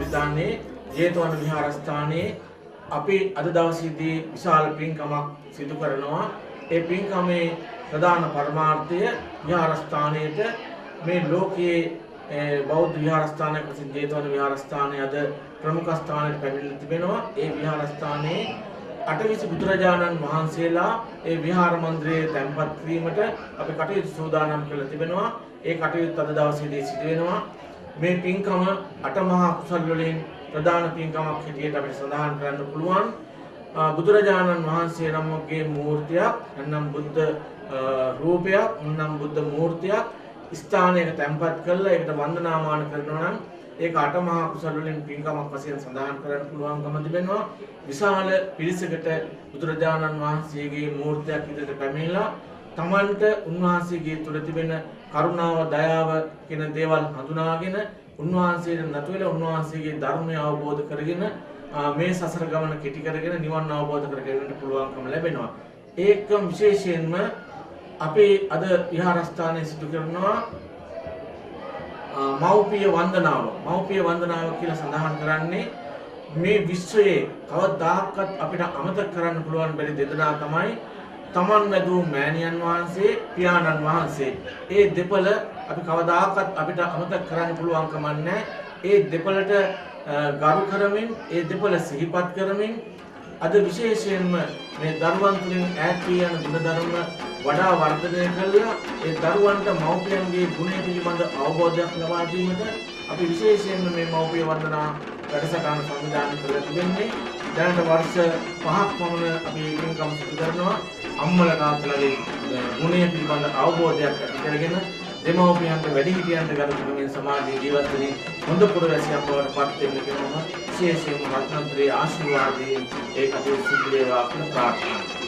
සම්විධානයේ ජේතවන විහාරස්ථානයේ අපි අද දවසේදී විශාල පින්කමක් සිදු කරනවා. ඒ පින්කමේ ප්‍රධාන පරමාර්ථය විහාරස්ථානයේට මේ ලෝකයේ බෞද්ධ විහාරස්ථානයක් වශයෙන් ජේතවන විහාරස්ථානය අද ප්‍රමුඛ ස්ථානයට පැමිණලා තිබෙනවා. ඒ විහාරස්ථානයේ අටවිසි බුදුරජාණන් වහන්සේලා ඒ විහාර මන්දිරයේ තැන්පත් කිරීමට අපි කටයුතු සූදානම් කරලා තිබෙනවා. ඒ කටයුතු අද දවසේදී සිදු වෙනවා. මේ පින්කම අටමහා කුසල් වලින් ප්‍රධාන පින්කමක් හැටියට අපිට සඳහන් කරන්න පුළුවන්. බුදුරජාණන් වහන්සේ නමකගේ මූර්තියක් එනම් බුද්ධ රූපයක් එනම් බුද්ධ මූර්තියක් ස්ථානයක තැන්පත් කරලා ඒකට වන්දනාමාන කරනවා නම් ඒක අටමහා කුසල වලින් පින්කමක් වශයෙන් සඳහන් කරන්න පුළුවන්කම තිබෙනවා. විශාල පිරිසකට බුදුරජාණන් වහන්සේගේ මූර්තියක් ඉදිරියට පැමිණලා තමන්ට උන්වහන්සේගේ තුළ තිබෙන කරුණාව, දයාව කියන දේවල් හඳුනාගෙන උන්වහන්සේට නතු වෙලා උන්වහන්සේගේ ධර්මය අවබෝධ කරගෙන මේ සසර ගමන කෙටි කරගෙන නිවන් අවබෝධ කරගන්නට පුළුවන්කම ලැබෙනවා. ඒකම විශේෂයෙන්ම අපි අද විහාරස්ථානයේ සිදු කරනවා මෞපිය වන්දනාව. මෞපිය වන්දනාව කියලා සඳහන් කරන්නේ මේ විශ්වයේ කවදාකවත් අපිට අමතක කරන්න පුළුවන් බැරි දෙදෙනා තමයි තමන් වැදූ මෑණියන් වහන්සේ, පියාණන් වහන්සේ. ඒ දෙපළ අපි කවදාකවත් අපිට අමතක කරන්න පුළුවන් කම නැහැ. ඒ දෙපළට ගරු කරමින්, ඒ දෙපළ සිහිපත් කරමින් අද විශේෂයෙන්ම මේ දරුවන් තුළින් ඈත් වී යන ගුණධර්ම වඩා වර්ධනය කළා. ඒ දරුවන්ට මව්පියන්ගේ ගුණය පිළිබඳ අවබෝධයක් ලබා දීමට අපි විශේෂයෙන්ම මේ මව්පිය වන්දනා වැඩසටහන සංවිධානය කරලා තිබෙන්නේ. දැනට වර්ෂ 5ක් පමණ අපි පින්කම් සිදු කරනවා. අම්මලා තාත්තලාගේ ගුණය පිළිබඳ අවබෝධයක් ඇති කරගෙන දෙමව්පියන්ට වැඩිහිටියන්ට ගරු කරමින් සමාජයේ ජීවත් වෙමින් හොඳ පුරවැසියක් බවට පත් වෙන්න කියනවා. විශේෂයෙන්ම රත්නත්‍රයේ ආශිර්වාදයෙන් ඒ කටයුතු සිදු වේවා කියලා ප්‍රාර්ථනා කරනවා.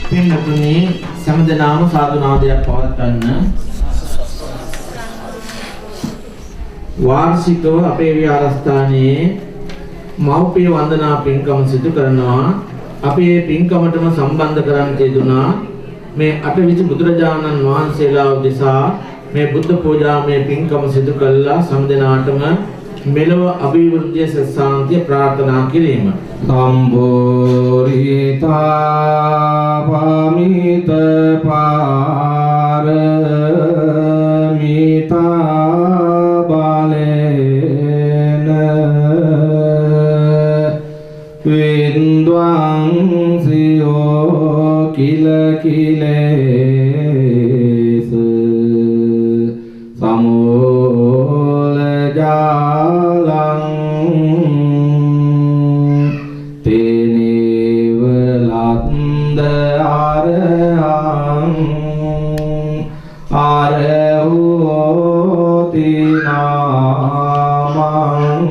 පින්තුනි සම්දනාම සාදුනාදයක් පවත්වන්න වාර්ෂිකව අපේ විහාරස්ථානයේ මෞපිය වන්දනා පින්කම සිදු කරනවා. අපේ පින්කමටම සම්බන්ධ කරන් තියදුනා මේ අටවිසි බුදුරජාණන් වහන්සේලා උදෙසා මේ බුද්ධ පූජාමය පින්කම සිදු කළා. සම්දනාටම මෙලොව අභිවෘද්ධිය සත්‍යාන්තිය ප්‍රාර්ථනා කිරීම. සම්බෝරිතා පාමිත පාරමිතා බාලේන වින්ද්වං සියෝ කිල කිලේස සමෝල ජාලං තේනේව ලත්ද ආරහං ආරහෝති නාමං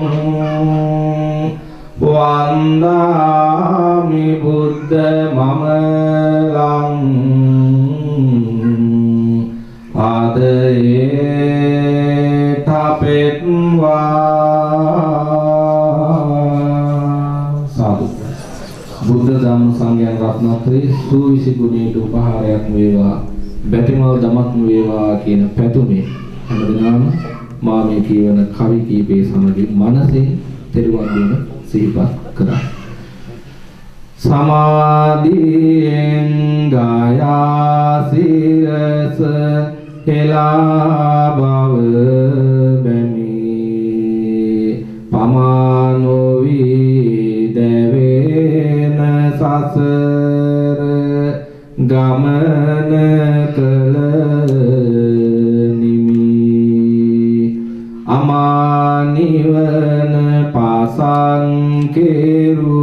වන්දාමි බුද්ධ මමලං ආදයේ සාදු. බුද්ධ ධම්ම සංඝයන් රත්නත්‍රේ සූවිසි ගුණයට උපහාරයක් වේවා, බැතිමල් දමක් වේවා කියන පැතුමේ හැමදෙනාම මා මේ කියවන කවි කීපේ සමගින් මනසින් තෙරුවන් දෙන සිහිපත් කරා. සමාධියෙන් ගායා සිරස හෙලා බව පමානෝවි දෙවෙන සසර ගමන කළ නිමි අමානිවන පාසං කෙරු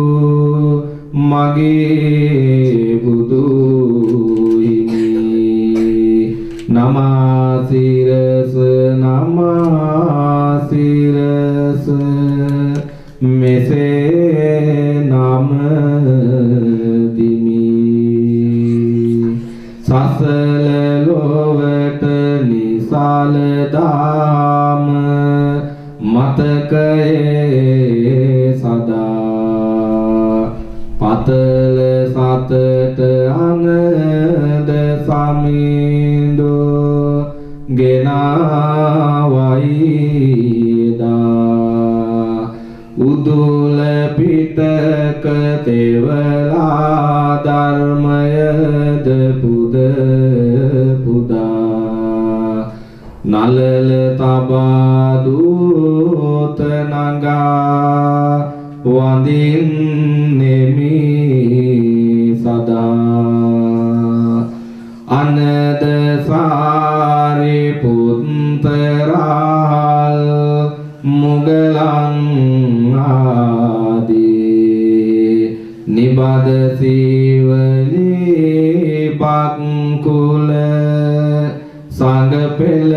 මගේ බුදු නමාසිරස නමාසිරස මෙසේ නම දිමි සසල ලොවට නිසල දාම මතකයේ සදා පතල සතට අනද සමින්දු ගෙනාවයිදා උදුල පිටක තෙවලා ධර්මයද පුද පුදා නලල තබා දූත නගා වඳින්නෙමි සදා අනද සාරිපුත්තරාල් මුගලං ආදී නිබද සීවලී බක්කුල සංග පෙළ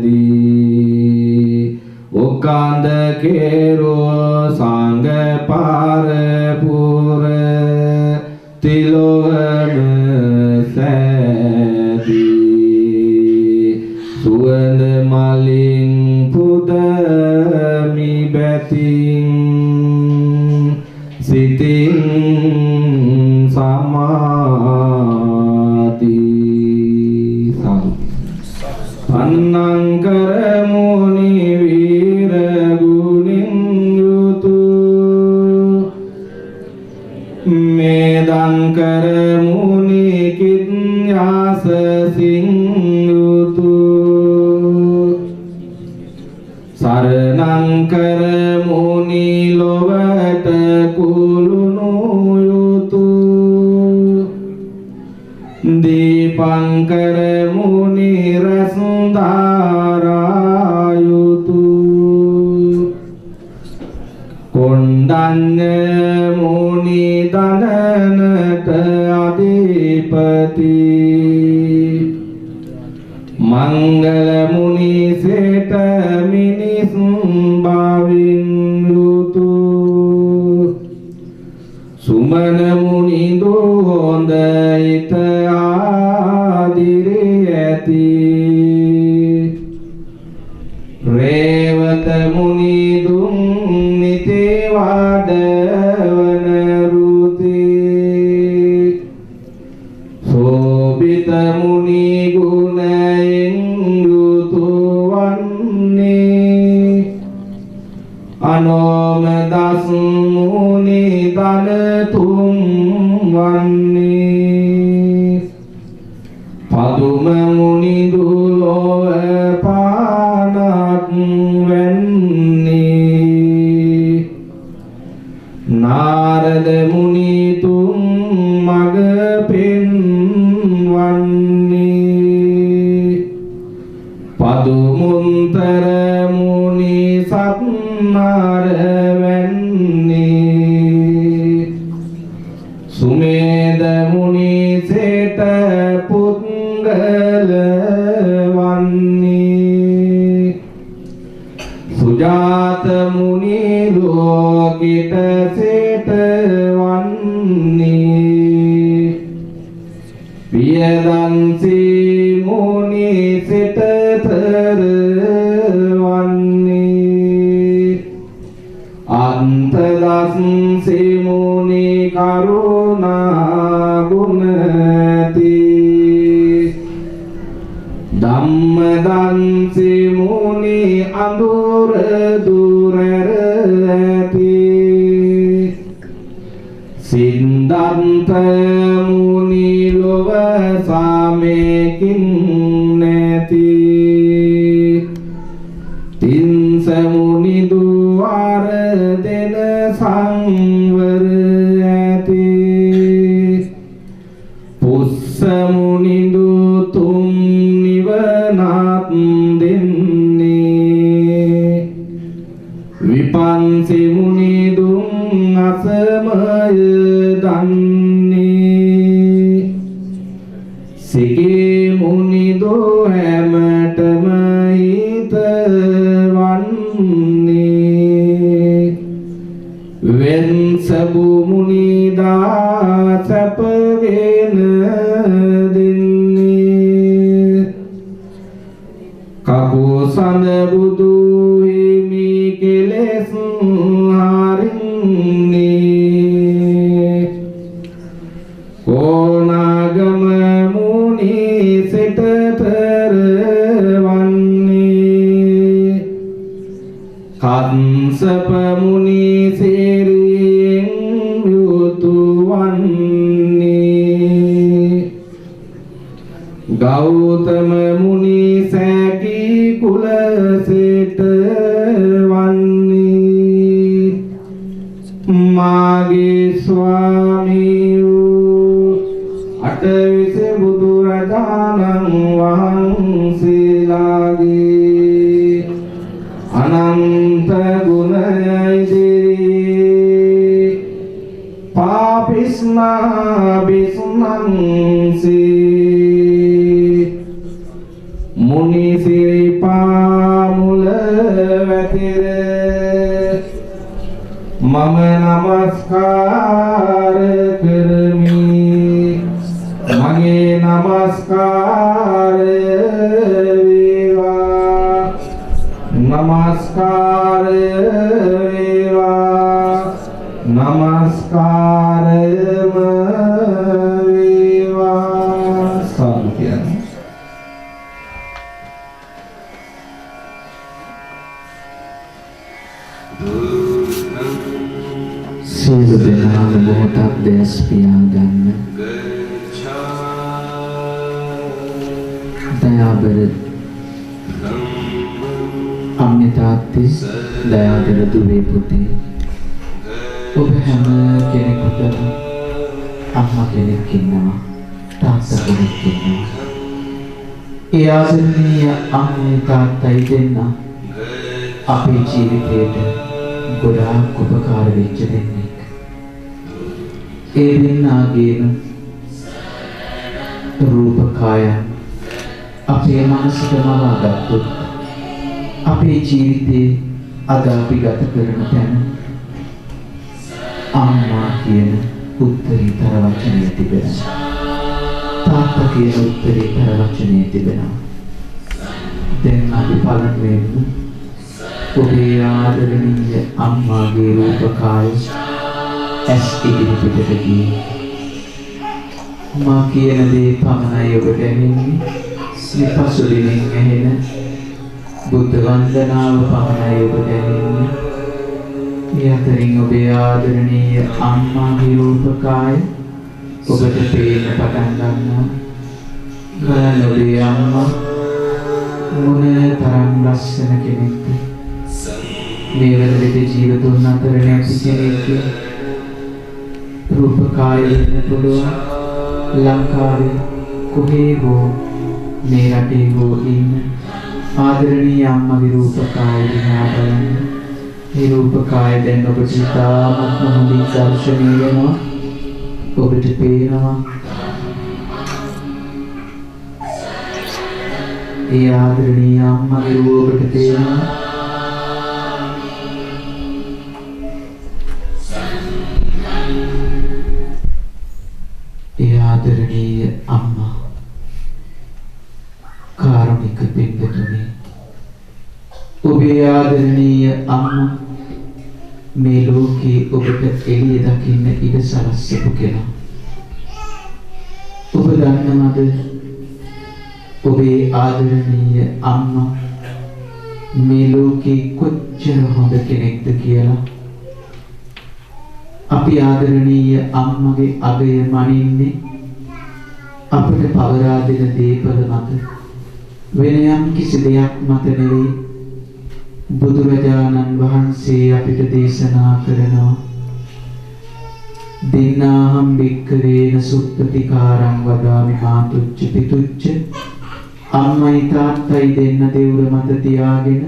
සෑදී ඔකාන්ද කෙරෝ සංග පාරපුර තිලොවන සෑදී සුවඳ මලින් පුදමි බැතින් සිතින් සමාධි සම් පන්නං කරමුනි වීර ගුණින් යුතු මේදං කරමුනි කිත්යාස සිංයුතු සරණං කරමුනි ලොවට කුළුණු යුතු දීපං කරමුනි රසුදාරා යුතු කොණ්ඩඤ්ඤ මුනි දනනට අධිපති මංගල මුනි සේට මිනිසුන් භාවින් යුතු සුමන මුනි දෝ හොඳ හිත ආදිරියති රේවත මුනි දුම් නිතේ වඩවන රුති සෝබිත මුනි ගුණයෙන් යුතු වන්නේ අනෝම දස් මුනි දන තුම් වන්නේ පදුම මුනි දුලෝ පානක් වෙන්නේ නාරද මුනි තුම් මග පෙන්වන්නේ පදුමුන්තර මුනි සත්මාර වෙන්නේ සුමේද මුනි සේත පුද්ගල වන්නේ සුජාත මුනි ලෝකිත සේත වන්නේ පියදන්සි මුනි සේත තර වන්නේ අන්තදස්සි මුනි කරුණා ගුණති ධම්මදන්සි මුනි අඳුර දුරති සින්දන්ත මුනි ලොව සාමේකින් නැති තින්ස මුනි දුවාර දෙන සංවර ඇති පුස්ස මුනි දුතුම් නිවනත් දෙන්නේ විපන්සි මුනි දුම් අසමය දන්නේ සිකේ මුනි දෝ හැමතම හිත වන්නේ වෙන්සබු මුනි දාසපගෙන දෙන්නේ කපුසඳ බුදු හිමි කෙලෙස් හරින්නේ කොනාගම මුනි සිතතර වන්නේ කංසප මුනි සිරියෙන් යුතු වන්නේ ගෞතම මුනි සැකී කුල සිත වන්නේ මාගේ ස්වාමී වූ අටවිස බුදුරජාණන් වහන්සේලාගේ අනන්ත ගුණයිදී පාපිස්නා බිසුනන්සී මුනි සිරිපා මුල වැතිර මම නමස්කාර කරමි මගේ නමස්කාර වේවා නමස්කාර වේවා නමස්කාරම වේවා සාදුකියන් සියලු දෙනාම මොහොතක් දැස් පියාගන්න දයාබර අම්මේ තාත්තේ දයාබර දුවේ පුතේ ඔබ හැම කෙනෙකුටම අම්මා කෙනෙක් ඉන්නවා තාත්තා කෙනෙක් ඉන්නවා ඒ ආදරණීය අම්මේ තාත්තයි දෙන්න අපේ ජීවිතේට ගොඩාක් උපකාර වෙච්ච දෙන්නෙක් ඒ දෙන්නාගේම රූපකායන් අපේ මනසට මවාගත්තොත් අපේ ජීවිතේ අද අපි ගත කරන තැන අම්මා කියන උත්තරීතර වචනය තිබෙනවා. තාත්තා කියන උත්තරීතර වචනය තිබෙනවා. දැන් අපි පළමුවෙන්ම ඔබේ ආදරණීය අම්මාගේ රූපකාය ඇස් ඉදිරිපිටට ගියේ. මා කියන දේ පමණයි ඔබට ඇහෙන්නේ. සිපසුලින් ඇහෙන බුද්ධ වන්දනාව පමණයි ඔබට ඇහෙන්නේ. ඒ අතරින් ඔබේ ආදරණීය අම්මාගේ රූපකාය ඔබට පේන්න පටන් ගන්නවා. බලන්න ඔබේ අම්මා මොන තරම් ලස්සන කෙනෙක්ද. මේ වෙලෙදී ජීවිතුන් අතර නැති කෙනෙක්ගේ රූපකාය වෙන්න පුළුවන්. ලංකාවේ කොහේ හෝ මේ රටේ හෝ ඉන්න ආදරණීය අම්මගේ රූපකාය දිහා බලන්න. මේ රූපකාය දැන් ඔබට ඉතාමත් හොඳින් දර්ශනය වෙනවා. ඔබට පේනවා ඒ ආදරණීය අම්මගේ රූප ඔබට පේනවා. ඒ ආදරණීය අම්මා කාරුණික පින්වතුනි, ඔබේ ආදරණීය අම්මා මේ ලෝකේ ඔබට එළිය දකින්න ඉඩ සලස්සපු කෙනා. ඔබ දන්නවද ඔබේ ආදරණීය අම්මා මේ ලෝකේ කොච්චර හොඳ කෙනෙක්ද කියලා? අපි ආදරණීය අම්මගේ අගය මනින්නේ අපට පවරා දෙන දේපල මත, වෙන යම් කිසි දෙයක් මත නෙවෙයි. බුදුරජාණන් වහන්සේ අපිට දේශනා කරනවා දින්නාහම් බික්කරේන සුප්පතිකාරං වදාමි මාතුච්ච පිතුච්ච. අම්මයි තාත්තයි දෙන්න දෙවුර මත තියාගෙන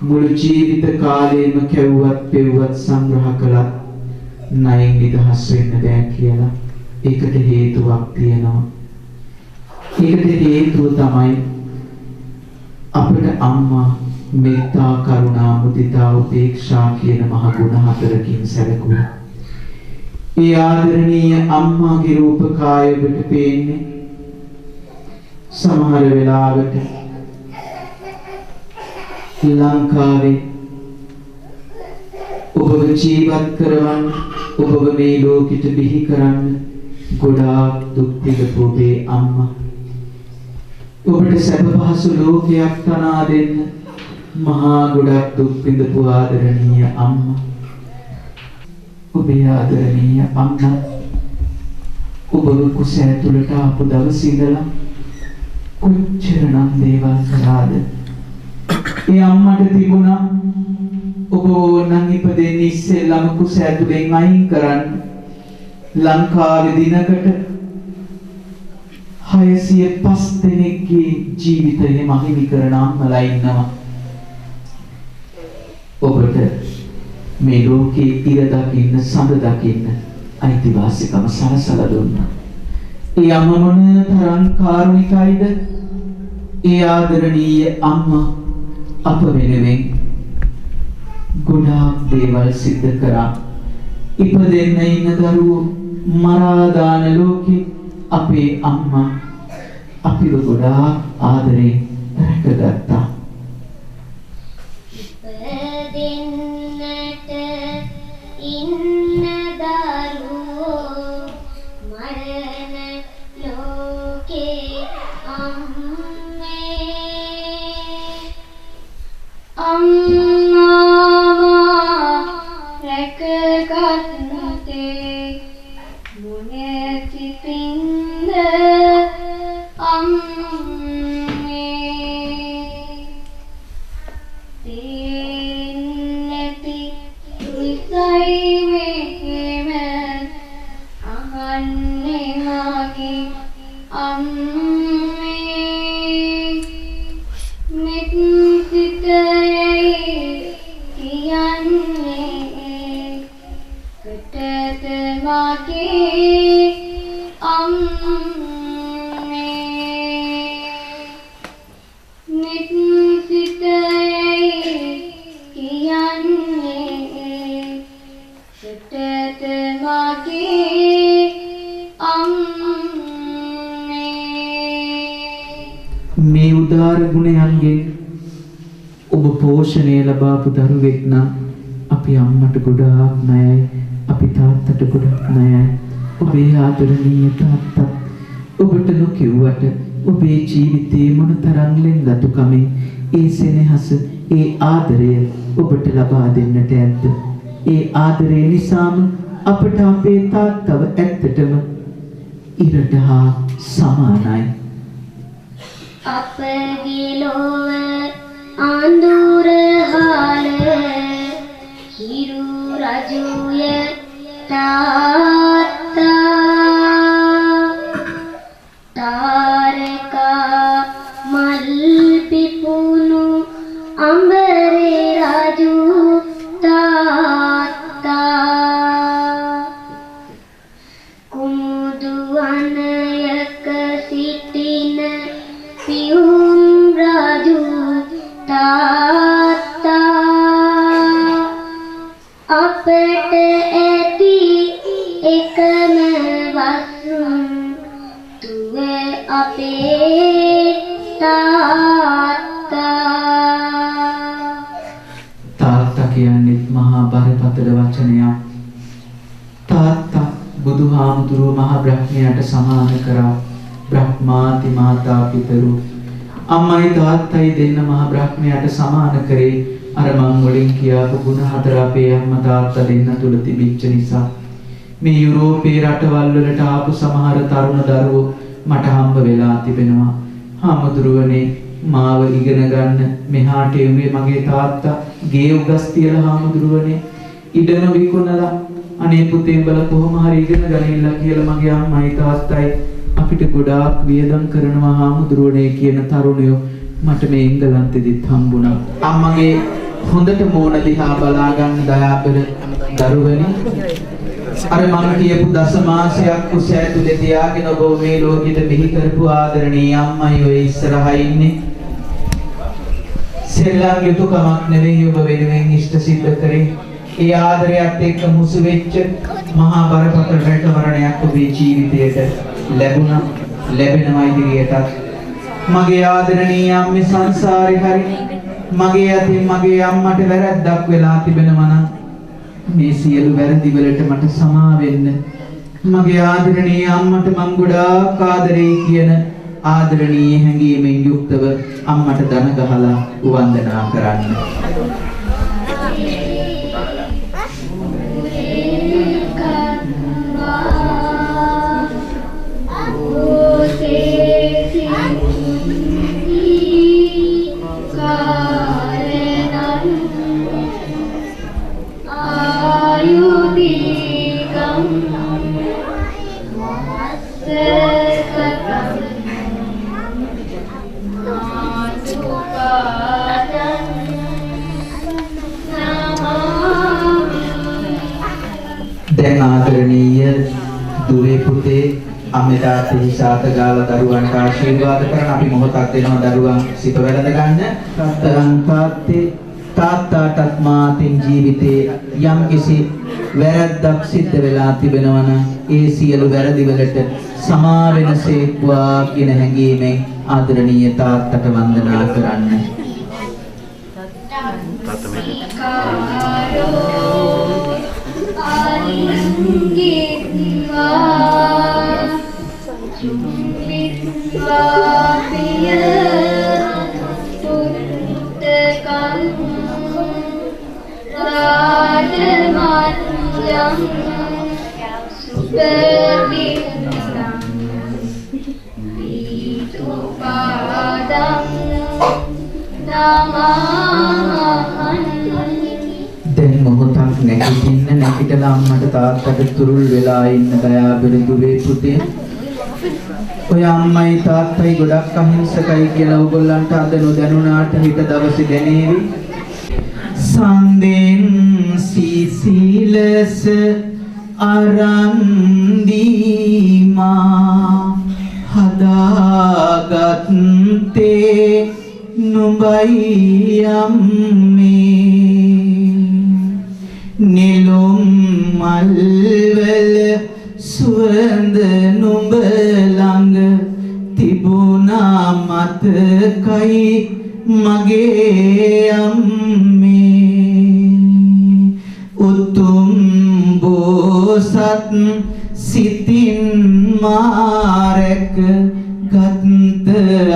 මුළු ජීවිත කාලයම කැව්වත් පෙව්වත් සංග්‍රහ කළත් ණයෙන් නිදහස් වෙන්න බෑ කියලා. ඒකට හේතුවක් තියෙනවා. ඒකට හේතුව තමයි අපේ අම්මා මෙත්තා, කරුණා, මුදිතා, උපේක්ෂා කියන මහ ගුණ හතරකින් සැලකුවා. ඒ ආදරණීය අම්මාගේ රූපකාය ඔබට පේන්නේ සමහර වෙලාවට ලංකාවේ ඔබව ජීවත් කරවන්න, ඔබව මේ ලෝකෙට බිහි කරන්න ගොඩාක් දුක් විඳපු ඔබේ අම්මා ඔබට සැප පහසු ලෝකයක් තනා දෙන්න මහා ගොඩක් දුක් විඳපු ආදරණීය අම්මා. ඔබේ ආදරණීය අම්මා ඔබව කුස ඇතුළට ආපු දවසේ ඉඳලා කොච්චරනම් දේවල් කළාද? ඒ අම්මට තිබුණා ඔබ නම් ඉපදෙන්න ඉස්සෙල්ලම කුස ඇතුලෙන් අයින් කරන්න ලංකාවේ දිනකට 605 දෙනෙක්ගේ ජීවිතය මහිමි කරන අම්මලා ඉන්නවා. ඔබට මේ ලෝකේ ඉර දකින්න, සඳ දකින්න අයිතිවාසිකම සලසලා දුන්නා. ඒ අම්මා මොන තරම් කාරුණිකයිද? ඒ ආදරණීය අම්මා අප වෙනුවෙන් ගොඩාක් දේවල් සිද්ධ කරා. ඉපදෙන්න ඉන්න දරුවෝ මරා දාන ලෝකේ අපේ අම්මා අපිව ගොඩාක් ආදරෙන් රැකගත්තා. ඉපදෙන්නට ඉන්න දරුවෝ මරණ ලෝකේ අම්මා රැකගත්තේ මොනේ සිතින්ද අම්මේ තේන්නති විසයි මෙහෙම අහන්නේ මාගේ අම්මේ මෙත් සිතයි කියන්නේ කටට මාගේ අම්මේ මෙත් සිතයි කියන්නේ කටට මාගේ මේ උදාර ගුණයන්ගෙන් ඔබ පෝෂණය ලබාපු දරුවෙක් නම් අපි අම්මට ගොඩාක් ණයයි, අපි තාත්තට ගොඩාක් ණයයි. ඔබේ ආදරණීය තාත්තා ඔබට නොකියුවට ඔබේ ජීවිතේ මොනතරම් ලෙන්ගතුකමින් ඒ සෙනෙහස, ඒ ආදරය ඔබට ලබා දෙන්නට ඇද්ද? ඒ ආදරය නිසාම අපට අපේ තාත්තව ඇත්තටම ඉරට හා සමානයි. අපගේ ලොව ආඳුර හාල හිරු රජුය තාරකා මල් පිපුණු අඹරේ රජු තාත්තා කුමුදු අනයක සිටින පියුම් රජු තාත්තා අපට ඇති එකම වස්තුන් තුව අපේ තාත්තා කියන්නේ මහා බරපතල වචනයක්. තාත්තා බුදුහාමුදුරුව මහා බ්‍රහ්මයාට සමාන කරා. බ්‍රහ්මාති මාතා පිතරු. අම්මයි තාත්තයි දෙන්න මහා බ්‍රහ්මයාට සමාන කරේ අර මං වලින් කියාපු ගුණ හතර අපේ අම්මා තාත්තා දෙන්න තුල තිබිච්ච නිසා. මේ යුරෝපේ රටවල් වලට ආපු සමහර තරුණ දරුවෝ මට හම්බ වෙලා තිබෙනවා. හාමුදුරුවනේ මාව ඉගෙන ගන්න මෙහාට එන්නේ මගේ තාත්තා ගේ උගස් තියලා හාමුදුරුවනේ ඉඩම විකුණලා අනේ පුතේ උඹලා කොහොම හරි ඉගෙන ගනින්න කියලා මගේ අම්මයි තාත්තයි අපිට ගොඩාක් වියදම් කරනවා හාමුදුරුවනේ කියන තරුණයෝ මට මේ එංගලන්තෙදිත් හම්බුණා. අම්මගේ හොඳට මෝන දිහා බලා ගන්න දයාබර දරුවනේ අර මම කියපු දස මාසයක් කුස ඇතුලේ තියාගෙන ඔබ මේ ලෝකෙට බිහි කරපු ආදරණීය අම්මයි ඔය ඉස්සරහා ඉන්නේ. සෙල්ලම් යුතුයකමක් නෙවෙයි ඔබ වෙනුවෙන් ඉෂ්ට සිද්ධ කරේ. ඒ ආදරයත් එක්ක මුසු වෙච්ච මහා බරපතල රැකවරණයක් ඔබේ ජීවිතයට ලැබුණා, ලැබෙනවා ඉදිරියටත්. මගේ ආදරණීය අම්මේ සංසාරේ හරි මගේ අතින් මගේ අම්මට වැරද්දක් වෙලා තිබෙනවා නම් මේ සියලු වැරදි වලට මට සමා වෙන්න. මගේ ආදරණීය අම්මට මම ගොඩාක් ආදරෙයි කියන ආදරණීය හැඟීමෙන් යුක්තව අම්මට දන ගහලා වන්දනා කරන්න. දැන් ආදරණීය දුවේ පුතේ අම්මේ තාත්තේ හිසాత ගාලා දරුවන්ට ආශිර්වාද කරන අපි මොහොතක් දෙනවා දරුවන් සිත වැළඳ ගන්න. තරම් තාත්තේ තාත්තාටත් මාතින් ජීවිතේ යම් කිසි වැරද්දක් සිද්ධ වෙලා තිබෙනවා නම් ඒ සියලු වැරදි වලට සමා වෙනසේක්වා කියන හැඟීමෙන් ආදරණීය තාත්තට වන්දනා කරන්න. දැන් මොහොතක් නැගිටින්න නැගිටලා අම්මට තාත්තට තුරුල් වෙලා ඉන්න දයාබර දුවේ පුතේ. ඔය අම්මයි තාත්තයි ගොඩක් අහිංසකයි කියලා ඔයගොල්ලන්ට අද නොදැනුණාට හිත දවසේ දැනේවි. සම්දෙන් සීසීලස අරන්දීමා හදාගත්තේ නුඹයි අම්මේ නිලුම් මල්වල සුවඳ නුඹ ළඟ තිබුණා මතකයි මගේ අම්මේ උතුම් බෝසත් සිතින් මාරක ගත්ත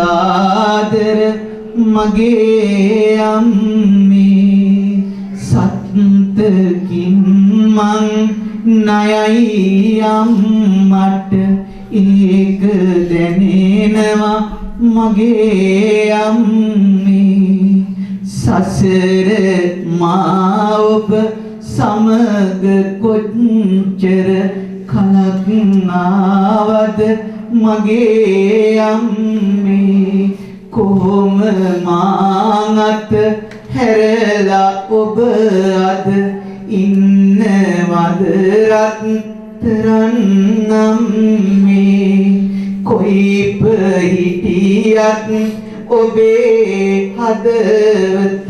ආදර මගේ අම්මේ සත්තකින් මං ණයයි අම්මට ඒක දැනෙනවා මගේ අම්මේ සසර මා ඔබ සමග කොච්චර කලක් ආවද මගේ අම්මේ කොහොම මාත් හැරලා ඔබ අද ඉන්නවද රත්තරන් අම්මේ කොයිප හිටියත් ඔබේ හදවත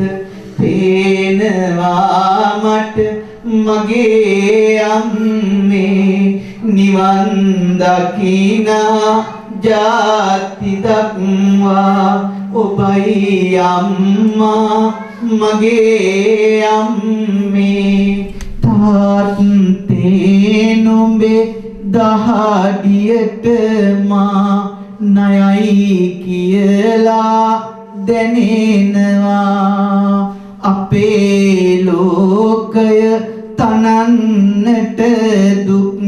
පේනවා මට මගේ අම්මේ නිවන් දකිනා ජාති දක්වා ඔබයි අම්මා මගේ අම්මේ තාත්තේ නුඹේ දහඩියට මා ණයයි කියලා දැනෙනවා අපේ ලෝකය තනන්නට දුක්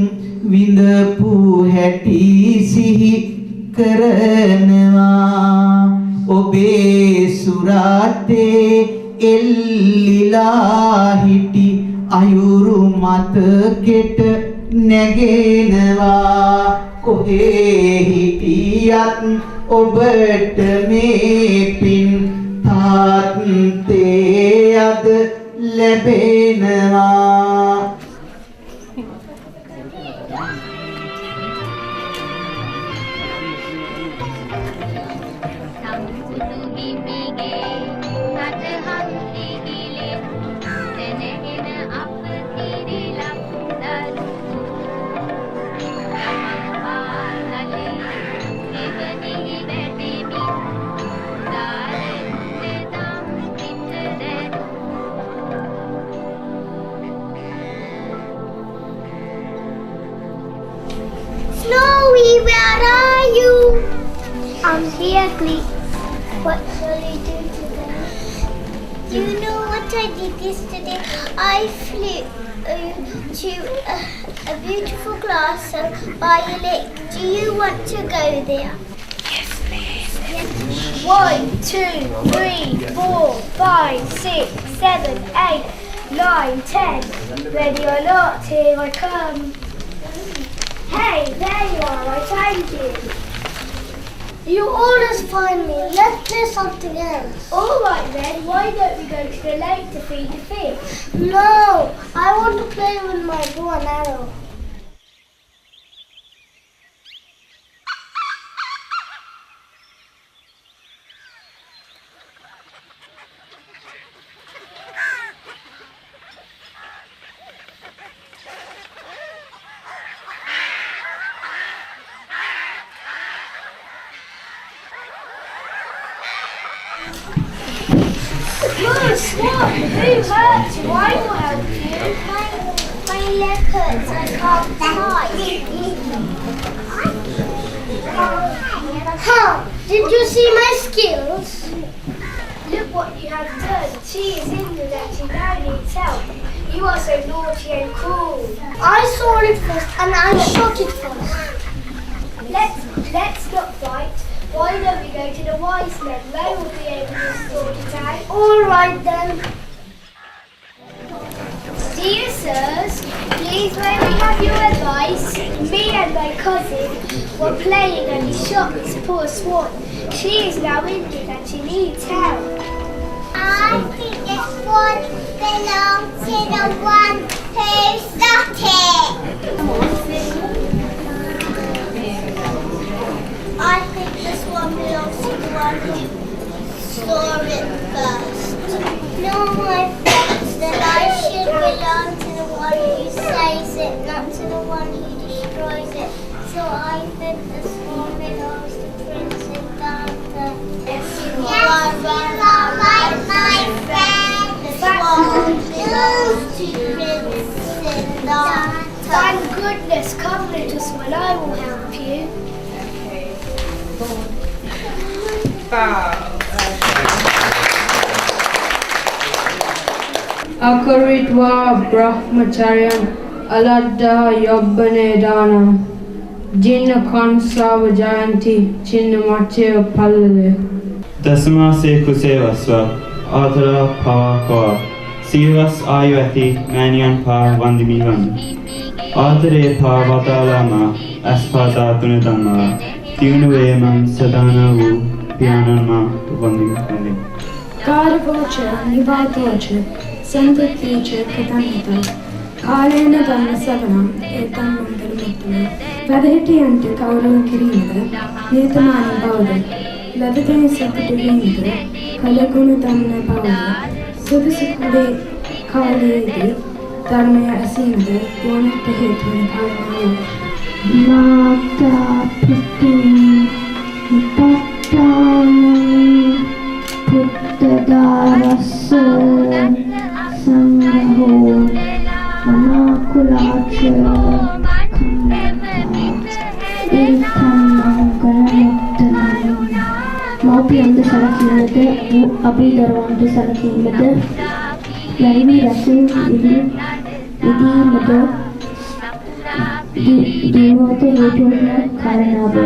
විඳපු හැටි සිහි කරනවා ඔබේ සුරතේ එල්ලිලා හිටි අයුරු මතකෙට නැගෙනවා කොහේ හිටියත් ඔබට මේ පින් තාත්තේ අද ලැබෙනවා Snowy, where are you? I'm here, Glee. What shall we do today? Do you know what I did yesterday? I flew to a beautiful glass by a lake. Do you want to go there? Yes, please. 1, 2, 3, 4, 5, 6, 7, 8, 9, 10. Ready or not, here I come. Hey, there you are, I found you. You always find me. Let's do something else. Alright then, why don't we go to the lake to feed the fish? No, I want to play with my bow and arrow. Good, Swan. Who hurts you? I will help you. My leg hurts. I can't fly. How? Did you see my skills? Look what you have done. She is injured and she now needs help. You are so naughty and cruel. I saw it first and I shot it first. Let's not fight. Why don't we go to the wise men? They will be able to sort it out. All right then. Dear sirs, please may we have your advice? Me and my cousin were playing and he shot this poor swan. She is now injured and she needs help. I think this swan belongs to the one who shot it. I think this one belongs to the one who saw it first. No, my friends, the life should belong to the one who saves it, not to the one who destroys it. So I bet the small meadows, the prince and the everyone run like my friend. The small meadows, the prince and the thank goodness, come let us when I will help you. Okay. Bow. Akaritwa Brahmacharyan Aladda Yobbanedana Jinna Kansava Jayanti Chinna Machya Pallale Dasamase Kusevasva Adara Pavakoa Sivas Ayuati Manyan Pa Vandimivan Adare Pa Vadalama Aspada Tunadama Tunuveman Sadana Vu Pianama Vandimivan Karavocha, Nivatocha, Sandaticha, Katanita, Kalena Dana Savana, Etan Mandamatana, Vadahiti ante Kaura Kirimada, Nethamani Bauda, Ladate Sakativinda, Kalaguna Damna Bauda, Subisikude Kaledi, Dharmaya Asimada, Dona Tahitan Kalana, Mata Pitu Patana Puttadarasa Sangaho Manakulacha Kamata Ekam Mangalamuttanam Maupi anda salakimada Abhidarvanta salakimada Larivi rasu Idi mada Dinota Heduna Karanaba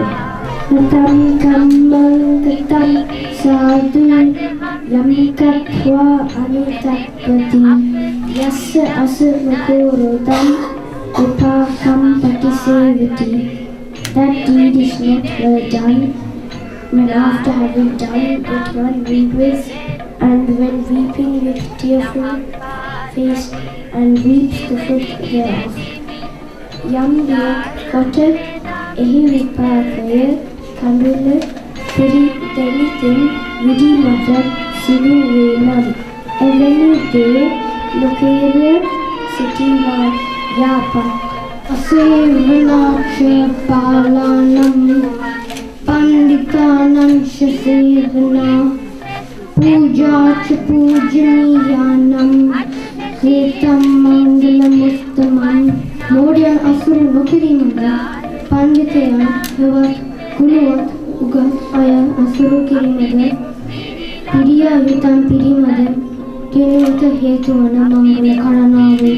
Natam Kammang Tatam Sadhu Yamikatva Anitapati Yassa Asurakurutam Upakam Patisevati. That deed is not well done when after having done it one regrets and when weeping with tearful face and weeps the fruit thereof. Yam diya kotta ehi vipakaya kandula peri delithin vidi mata sivu venam. Eveni de lokera sitiva yapa. Asevanaksha palanam panditanam shasevana puja cha pujaniyanam Kretam Mangalamustamam Modian Asura Nokirimanda Panditayan Havat Gunavat Ugat Aya Asura Kirimada Piriya Yutam Pirimada Dinivata Hetuvana Mangala Karanavu